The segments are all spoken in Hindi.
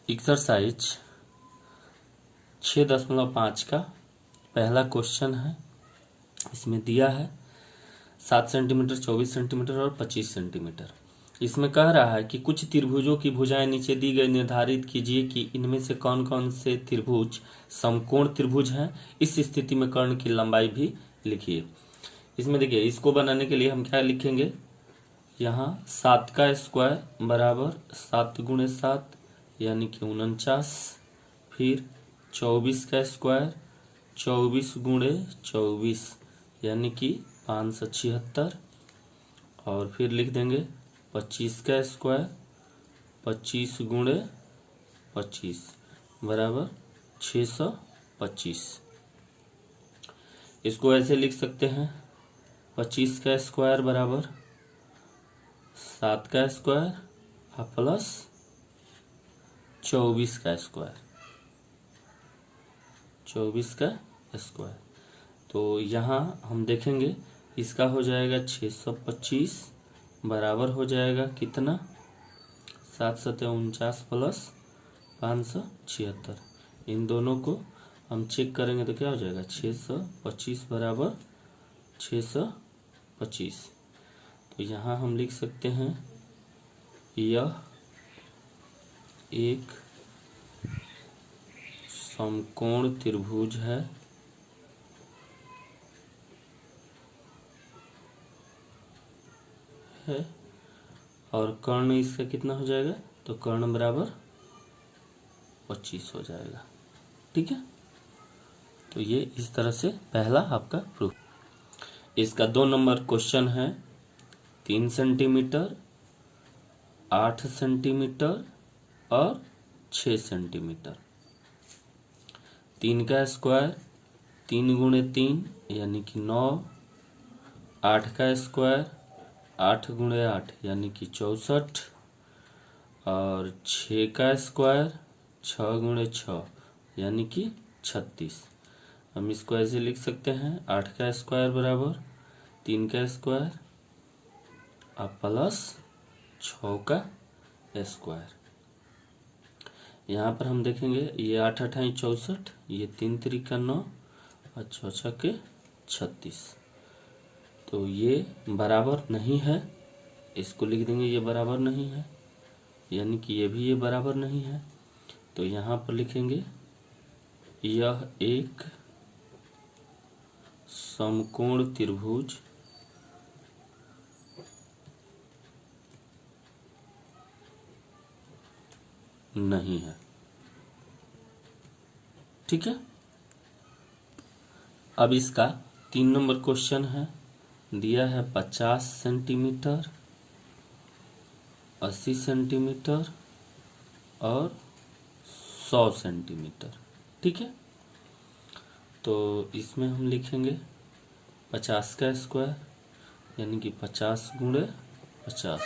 एक्सरसाइज 6.5 का पहला क्वेश्चन है। इसमें दिया है 7 सेंटीमीटर, 24 सेंटीमीटर और 25 सेंटीमीटर। इसमें कह रहा है कि कुछ त्रिभुजों की भुजाएं नीचे दी गई, निर्धारित कीजिए कि इनमें से कौन कौन से त्रिभुज समकोण त्रिभुज हैं। इस स्थिति में कर्ण की लंबाई भी लिखिए। इसमें देखिए, इसको बनाने के लिए हम क्या लिखेंगे, यहाँ 7 का स्क्वायर बराबर 7 गुणे 7 यानी कि 49, फिर 24 का स्क्वायर 24 गुणे 24 यानी कि 576, और फिर लिख देंगे 25 का स्क्वायर 25 गुणे 25 बराबर 625। इसको ऐसे लिख सकते हैं, 25 का स्क्वायर बराबर 7 का स्क्वायर प्लस 24 का स्क्वायर, 24 का स्क्वायर। तो यहाँ हम देखेंगे इसका हो जाएगा 625 बराबर हो जाएगा कितना, 7 सत्या 49 प्लस 576। इन दोनों को हम चेक करेंगे तो क्या हो जाएगा, 625 बराबर 625। तो यहाँ हम लिख सकते हैं यह एक समकोण त्रिभुज है और कर्ण इसका कितना हो जाएगा, तो कर्ण बराबर 25 हो जाएगा। ठीक है, तो ये इस तरह से पहला आपका प्रूफ। इसका 2 नंबर क्वेश्चन है, 3 सेंटीमीटर, 8 सेंटीमीटर और 6 सेंटीमीटर। 3 का स्क्वायर 3 गुणे 3 यानी कि 9, 8 का स्क्वायर 8 गुणे 8 यानी कि 64, और 6 का स्क्वायर 6 गुणे 6 यानी कि 36। हम इसको ऐसे लिख सकते हैं, 8 का स्क्वायर बराबर 3 का स्क्वायर प्लस 6 का स्क्वायर। यहाँ पर हम देखेंगे ये 8 अठाई 64, ये 3 त्रिका 9 और 6 छक्के 36। तो ये बराबर नहीं है, इसको लिख देंगे ये बराबर नहीं है, यानी कि ये भी ये बराबर नहीं है। तो यहाँ पर लिखेंगे यह एक समकोण त्रिभुज नहीं है। ठीक है, अब इसका 3 नंबर क्वेश्चन है, दिया है 50 सेंटीमीटर, 80 सेंटीमीटर और 100 सेंटीमीटर। ठीक है, तो इसमें हम लिखेंगे 50 का स्क्वायर यानी कि 50 गुणे 50,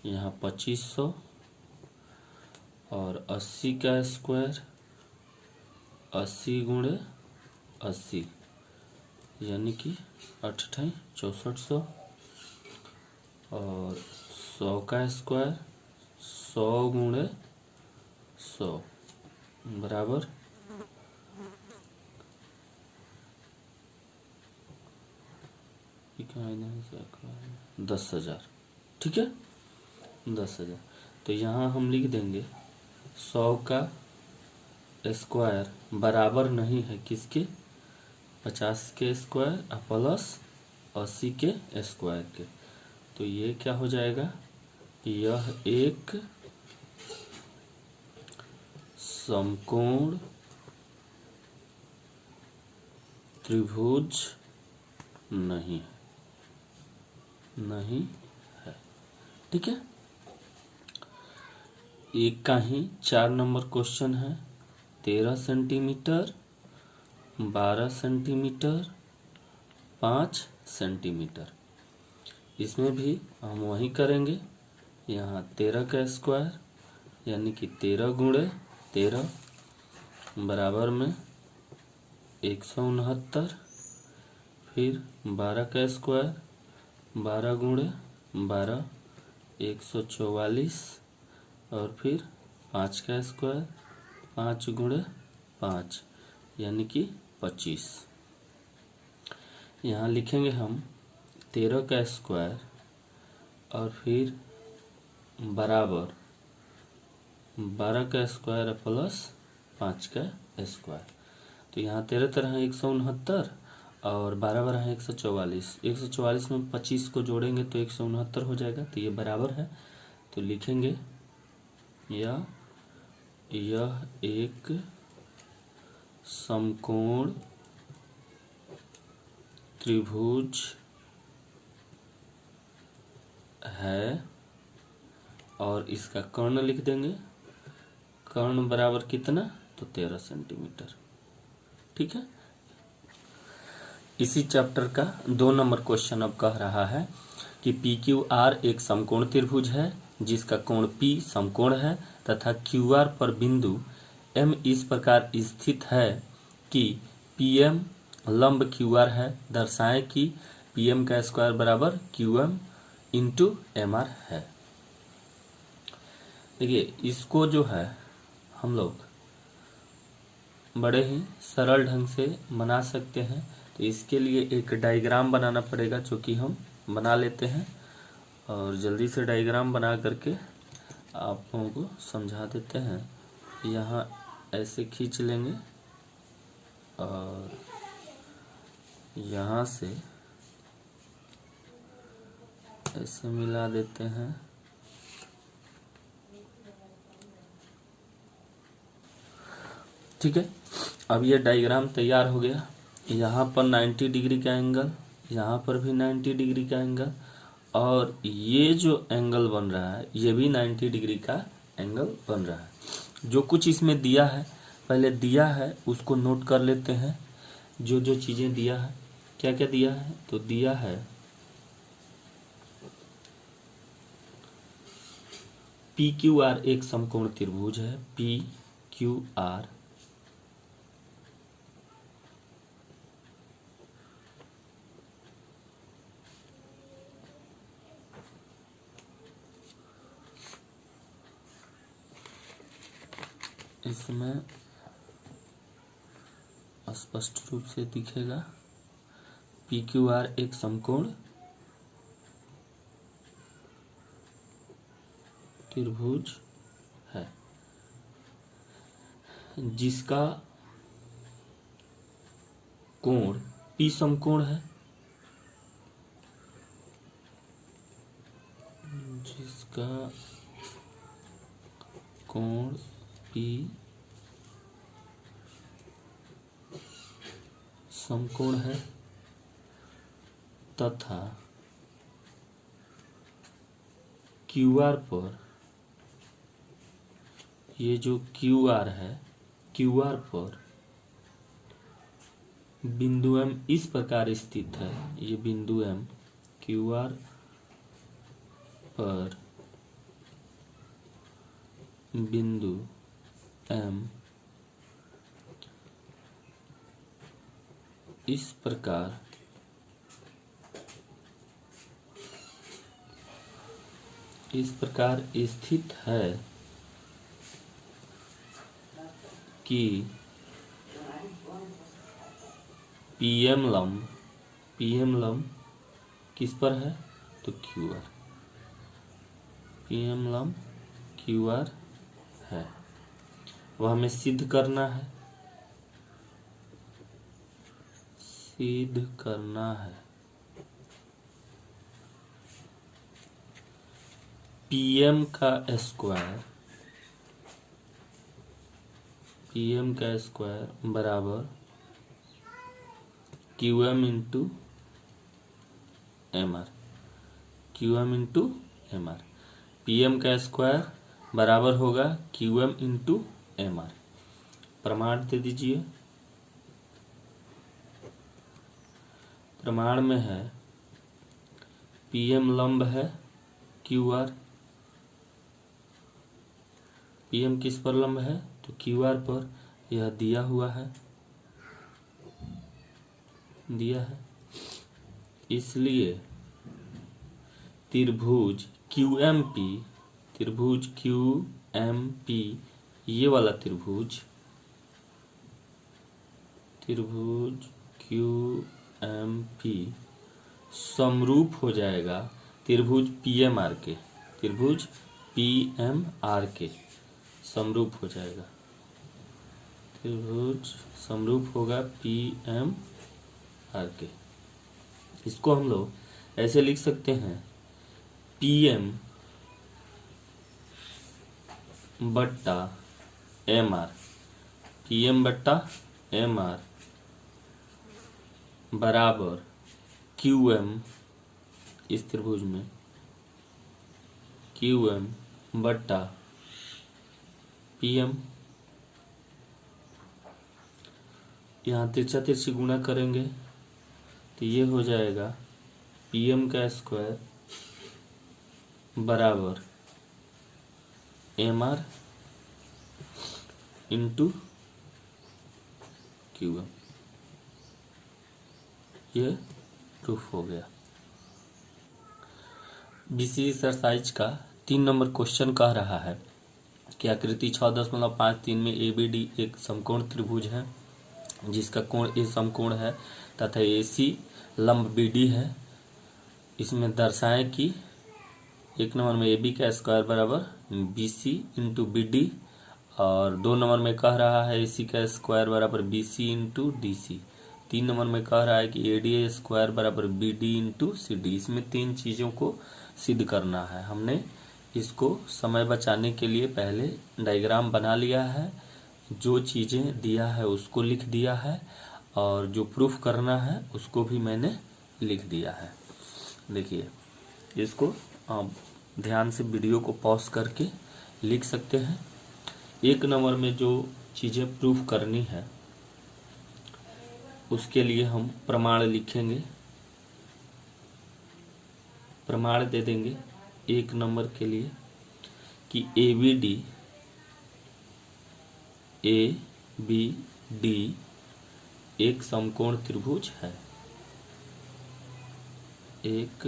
यहाँ 2500, और 80 का स्क्वायर 80 गुणे 80 यानी कि 8 अठाई 6400, और 100 का स्क्वायर 100 गुणे 100 बराबर 10,000। ठीक है, 10,000। तो यहाँ हम लिख देंगे 100 का स्क्वायर बराबर नहीं है किसके, 50 के स्क्वायर प्लस 80 के स्क्वायर के। तो ये क्या हो जाएगा, यह एक समकोण त्रिभुज नहीं है। ठीक है, एक का ही 4 नंबर क्वेश्चन है, 13 सेंटीमीटर, 12 सेंटीमीटर, 5 सेंटीमीटर। इसमें भी हम वही करेंगे, यहाँ 13 का स्क्वायर यानी कि 13 गुणे 13 बराबर में 169, फिर 12 का स्क्वायर 12 गुणे 12 144, और फिर 5 का स्क्वायर, 5 गुणे 5 यानी कि 25। यहाँ लिखेंगे हम 13 का स्क्वायर और फिर बराबर 12 का स्क्वायर प्लस 5 का स्क्वायर। तो यहाँ 13 13 169 और 12 12 144। 144 में 25 को जोड़ेंगे तो 169 हो जाएगा। तो ये बराबर है, तो लिखेंगे यह एक समकोण त्रिभुज है और इसका कर्ण लिख देंगे। कर्ण बराबर कितना, तो 13 सेंटीमीटर। ठीक है। इसी चैप्टर का 2 नंबर क्वेश्चन अब कह रहा है कि पी क्यू आर एक समकोण त्रिभुज है जिसका कोण P समकोण है तथा क्यू आर पर बिंदु M इस प्रकार स्थित है कि PM लंब क्यू आर है। दर्शाएं कि PM का स्क्वायर बराबर QM इंटू MR है। देखिए, इसको जो है हम लोग बड़े ही सरल ढंग से बना सकते हैं। तो इसके लिए एक डायग्राम बनाना पड़ेगा, जो कि हम बना लेते हैं और जल्दी से डायग्राम बना करके आप लोगों को समझा देते हैं। यहाँ ऐसे खींच लेंगे और यहाँ से ऐसे मिला देते हैं। ठीक है। अब ये डायग्राम तैयार हो गया। यहाँ पर 90 डिग्री का एंगल, यहाँ पर भी 90 डिग्री का एंगल, और ये जो एंगल बन रहा है ये भी 90 डिग्री का एंगल बन रहा है। जो कुछ इसमें दिया है, पहले दिया है उसको नोट कर लेते हैं। जो जो चीज़ें दिया है, क्या क्या दिया है, तो दिया है पी क्यू आर एक समकोण त्रिभुज है। पी क्यू आर इसमें स्पष्ट रूप से दिखेगा। पी क्यू आर एक समकोण त्रिभुज है जिसका कोण P समकोण है, जिसका कोण P समकोण है तथा QR पर, ये जो QR है, QR पर बिंदु M इस प्रकार स्थित है। ये बिंदु M QR पर बिंदु M इस प्रकार स्थित है कि PM लंब किस पर है, तो QR। PM लंब QR है, वह हमें सिद्ध करना है। PM का स्क्वायर बराबर QM इंटू MR। PM का स्क्वायर बराबर होगा QM इंटू MR। प्रमाण दे दीजिए। प्रमाण में है PM लंब है QR। PM किस पर लंब है, तो QR पर। यह दिया हुआ है, इसलिए त्रिभुज QMP एम पी, ये वाला त्रिभुज क्यू एम पी समरूप हो जाएगा त्रिभुज पी एम आर के, समरूप हो जाएगा, त्रिभुज समरूप होगा पी एम आर के। इसको हम लोग ऐसे लिख सकते हैं, पी एम बट्टा एम आर, पी एम बट्टा एम आर बराबर क्यू एम, इस त्रिभुज में क्यू एम बट्टा पी एम। यहाँ तिरछा तिरछी गुणा करेंगे तो ये हो जाएगा पी एम का स्क्वायर बराबर M R into Q M. ये प्रूफ हो गया। बीसी एक्सरसाइज का 3 नंबर क्वेश्चन कह रहा है कि आकृति 6.53 में ABD एक समकोण त्रिभुज है जिसका कोण ए समकोण है तथा AC लंब BD है। इसमें दर्शाएं कि 1 नंबर में AB का स्क्वायर बराबर BC इंटू BD, और 2 नंबर में कह रहा है AC का स्क्वायर बराबर BC इंटू DC। 3 नंबर में कह रहा है कि AD स्क्वायर बराबर BD इंटू CD। इसमें 3 चीज़ों को सिद्ध करना है। हमने इसको समय बचाने के लिए पहले डायग्राम बना लिया है, जो चीज़ें दिया है उसको लिख दिया है, और जो प्रूफ करना है उसको भी मैंने लिख दिया है। देखिए, इसको आप ध्यान से वीडियो को पॉज करके लिख सकते हैं। 1 नंबर में जो चीज़ें प्रूफ करनी है उसके लिए हम प्रमाण लिखेंगे, प्रमाण दे देंगे 1 नंबर के लिए कि ABD एक समकोण त्रिभुज है, एक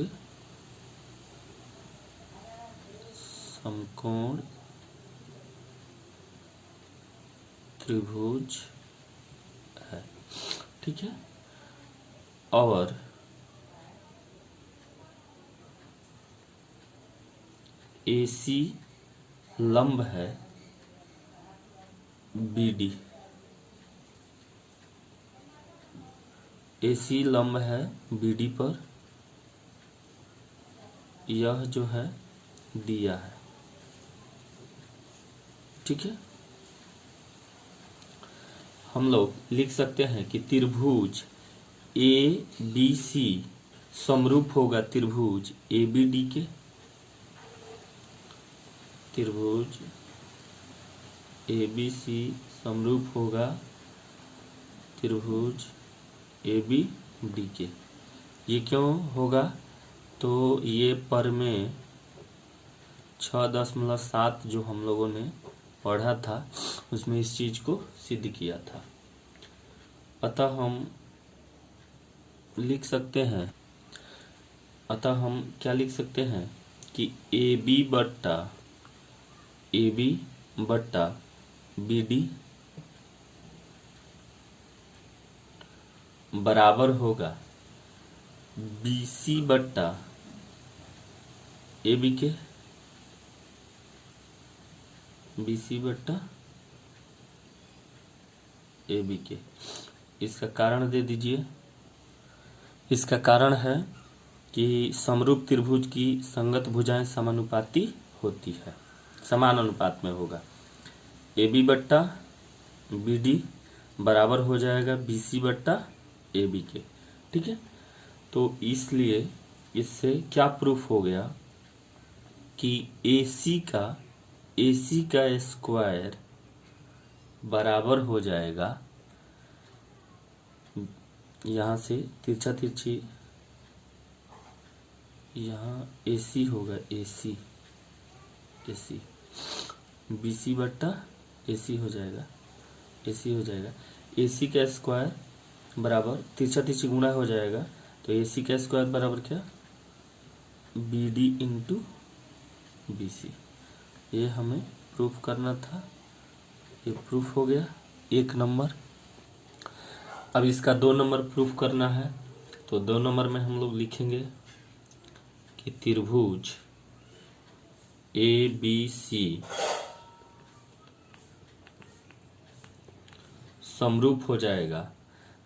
समकोण त्रिभुज है, ठीक है। और AC लंब है BD, AC लंब है BD पर, यह जो है दिया है, ठीक है। हम लोग लिख सकते हैं कि त्रिभुज ABC समरूप होगा त्रिभुज ABD के, त्रिभुज ABC समरूप होगा त्रिभुज ABD के। ये क्यों होगा? तो ये पर में 6.7 जो हम लोगों ने पढ़ा था उसमें इस चीज को सिद्ध किया था। अतः हम लिख सकते हैं, अतः हम क्या लिख सकते हैं कि AB बट्टा BD बराबर होगा BC बट्टा AB के, BC बट्टा AB के। इसका कारण दे दीजिए। इसका कारण है कि समरूप त्रिभुज की संगत भुजाएं समानुपाती होती है, समान अनुपात में होगा। AB बट्टा BD बराबर हो जाएगा BC बट्टा AB के, ठीक है। तो इसलिए इससे क्या प्रूफ हो गया कि AC का स्क्वायर बराबर हो जाएगा, यहाँ से तिरछा तिरछी, यहाँ AC होगा, AC BC बट्टा AC हो जाएगा, AC हो जाएगा। AC का स्क्वायर बराबर तिरछा तिरछी गुणा हो जाएगा, तो AC का स्क्वायर बराबर क्या, BD इंटू BC। ये हमें प्रूफ करना था, ये प्रूफ हो गया 1 नंबर। अब इसका 2 नंबर प्रूफ करना है, तो 2 नंबर में हम लोग लिखेंगे कि त्रिभुज ABC समरूप हो जाएगा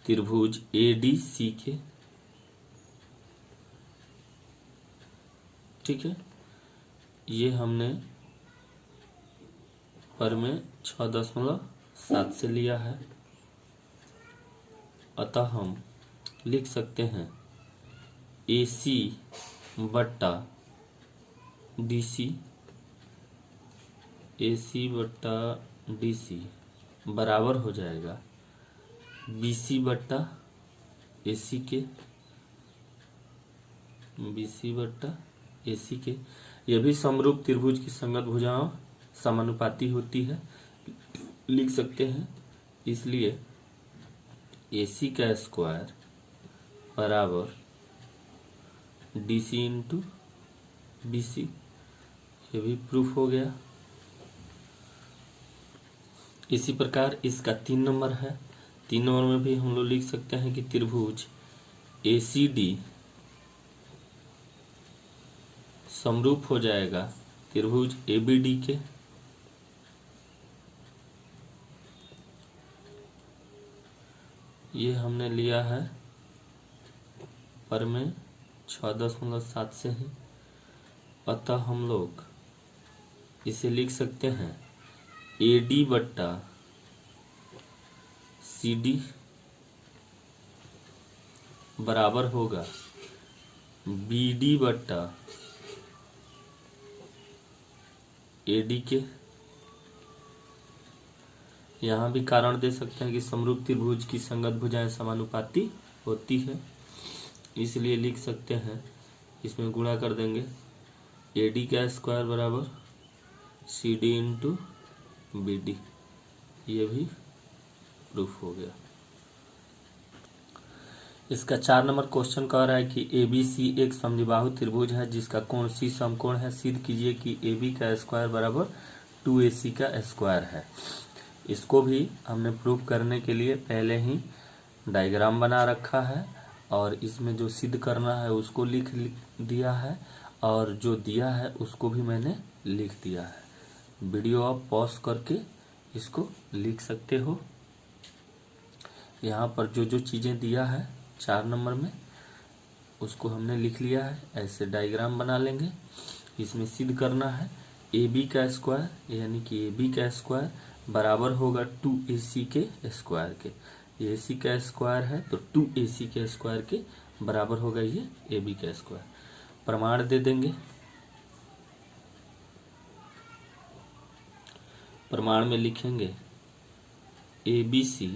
त्रिभुज ADC के। ठीक है, ये हमने पर में 6.7 से लिया है, अतः हम लिख सकते हैं AC बट्टा DC, AC बट्टा DC बराबर हो जाएगा BC बट्टा AC के, BC बट्टा AC के। यह भी समरूप त्रिभुज की संगत भुजाओं समानुपाती होती है, लिख सकते हैं। इसलिए AC का स्क्वायर बराबर DC इंटू BC, ये भी प्रूफ हो गया। इसी प्रकार इसका 3 नंबर है। 3 नंबर में भी हम लोग लिख सकते हैं कि त्रिभुज ACD समरूप हो जाएगा त्रिभुज ABD के। ये हमने लिया है पर में 6.7 से ही, अतः हम लोग इसे लिख सकते हैं AD बट्टा CD बराबर होगा BD बट्टा AD के। यहाँ भी कारण दे सकते हैं कि समरूप त्रिभुज की संगत भुजाएं समानुपाती होती है, इसलिए लिख सकते हैं, इसमें गुणा कर देंगे AD का स्क्वायर बराबर CD इंटू BD, ये भी प्रूफ हो गया। इसका 4 नंबर क्वेश्चन कह रहा है कि ABC एक समद्विबाहु त्रिभुज है जिसका कोण C समकोण है। सिद्ध कीजिए कि AB का स्क्वायर बराबर 2AC का स्क्वायर है। इसको भी हमने प्रूफ करने के लिए पहले ही डायग्राम बना रखा है, और इसमें जो सिद्ध करना है उसको लिख दिया है, और जो दिया है उसको भी मैंने लिख दिया है। वीडियो आप पॉज करके इसको लिख सकते हो। यहाँ पर जो जो चीज़ें दिया है 4 नंबर में उसको हमने लिख लिया है। ऐसे डायग्राम बना लेंगे। इसमें सिद्ध करना है AB का स्क्वायर, यानी कि AB का स्क्वायर बराबर होगा 2AC के स्क्वायर के। AC का स्क्वायर है तो 2AC के स्क्वायर के बराबर होगा ये AB का स्क्वायर। प्रमाण दे देंगे। प्रमाण में लिखेंगे ABC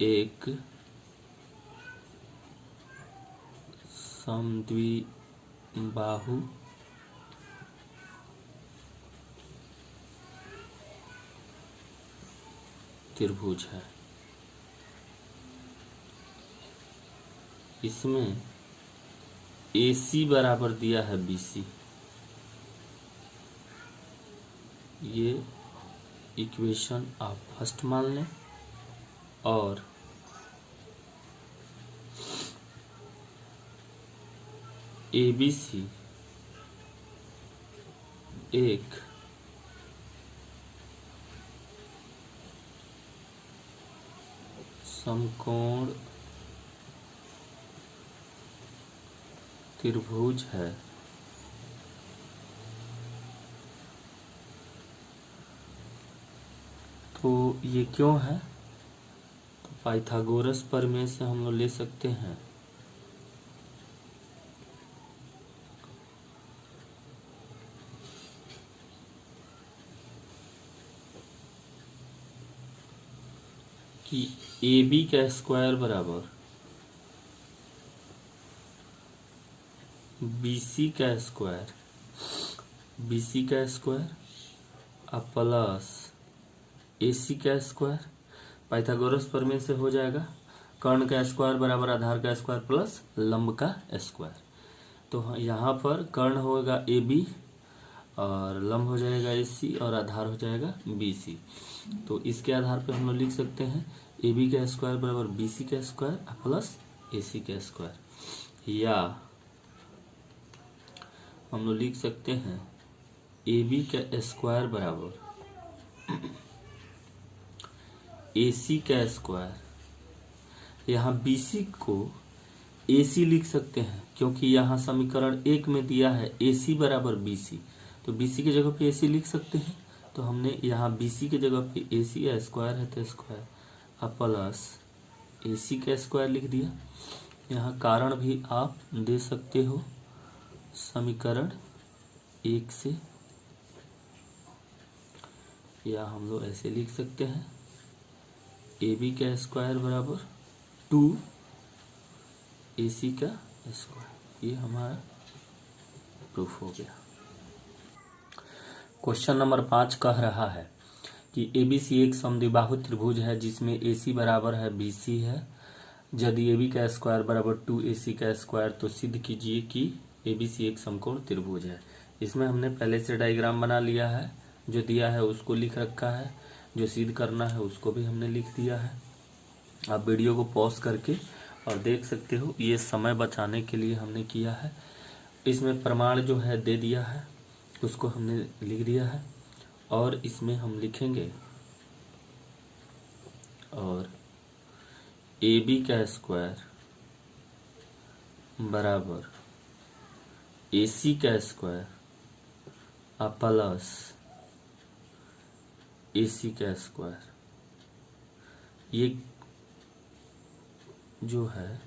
एक समद्विबाहु त्रिभुज है। इसमें AC बराबर दिया है BC, ये इक्वेशन आप फर्स्ट मान लें, और ABC एक समकोण त्रिभुज है। तो ये क्यों है? तो पाइथागोरस प्रमेय से हम लोग ले सकते हैं कि AB का स्क्वायर बराबर BC का स्क्वायर, BC का स्क्वायर अब प्लस AC का स्क्वायर। पाइथागोरस प्रमेय से हो जाएगा कर्ण का स्क्वायर बराबर आधार का स्क्वायर प्लस लंब का स्क्वायर। तो यहाँ पर कर्ण होगा AB और लंब हो जाएगा AC और आधार हो जाएगा BC। तो इसके आधार पे हम लोग लिख सकते हैं AB का स्क्वायर बराबर BC का स्क्वायर प्लस AC का स्क्वायर, या हम लोग लिख सकते हैं AB का स्क्वायर बराबर AC का स्क्वायर। यहाँ BC को AC लिख सकते हैं क्योंकि यहाँ समीकरण 1 में दिया है AC बराबर BC, तो BC की जगह पे AC लिख सकते हैं। तो हमने यहाँ BC की जगह पे AC का स्क्वायर है तो स्क्वायर प्लस AC का स्क्वायर लिख दिया। यहाँ कारण भी आप दे सकते हो समीकरण 1 से, या हम लोग ऐसे लिख सकते हैं AB का स्क्वायर बराबर 2 AC का स्क्वायर। ये हमारा प्रूफ हो गया। क्वेश्चन नंबर 5 कह रहा है कि ABC एक समद्विबाहु त्रिभुज है जिसमें AC बराबर है BC है। यदि AB का स्क्वायर बराबर 2AC का स्क्वायर तो सिद्ध कीजिए कि ABC एक समकोण त्रिभुज है। इसमें हमने पहले से डायग्राम बना लिया है, जो दिया है उसको लिख रखा है, जो सिद्ध करना है उसको भी हमने लिख दिया है। आप वीडियो को पॉज करके और देख सकते हो, ये समय बचाने के लिए हमने किया है। इसमें प्रमाण जो है दे दिया है, उसको हमने लिख दिया है, और इसमें हम लिखेंगे और AB का स्क्वायर बराबर AC का स्क्वायर प्लस AC का स्क्वायर, ये जो है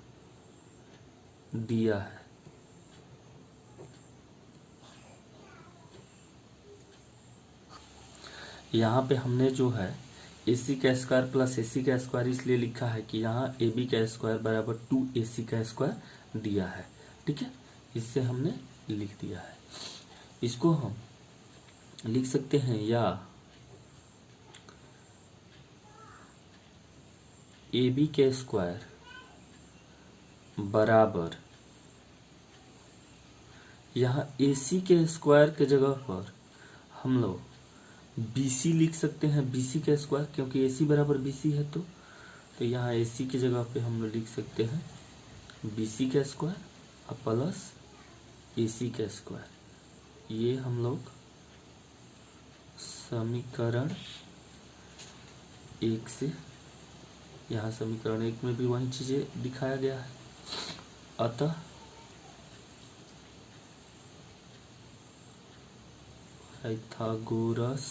दिया है। यहाँ पे हमने जो है AC का स्क्वायर प्लस AC का स्क्वायर इसलिए लिखा है कि यहाँ AB का स्क्वायर बराबर 2AC का स्क्वायर दिया है। ठीक है, इससे हमने लिख दिया है। इसको हम लिख सकते हैं या AB के स्क्वायर बराबर, यहाँ AC के स्क्वायर के जगह पर हम लोग BC लिख सकते हैं, BC का स्क्वायर, क्योंकि AC बराबर BC है। तो यहाँ AC की जगह पे हम लोग लिख सकते हैं BC का स्क्वायर प्लस AC का स्क्वायर। ये हम लोग समीकरण 1 से, यहाँ समीकरण 1 में भी वही चीजें दिखाया गया है। अतः पाइथागोरस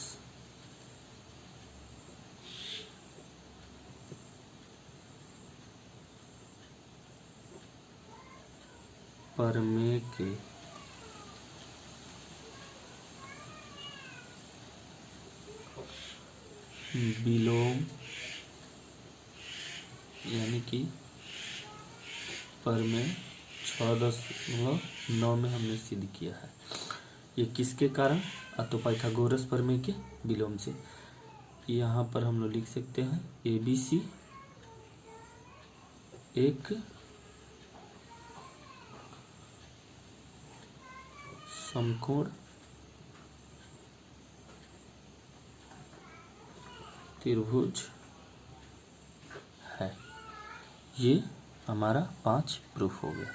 प्रमेय के विलोम यानी कि प्रमेय 6.9 में हमने सिद्ध किया है। ये किसके कारण? तो पाइथागोरस प्रमेय के विलोम से। यहाँ पर हम लोग लिख सकते हैं ABC एक समकोण त्रिभुज है। ये हमारा 5 प्रूफ हो गया।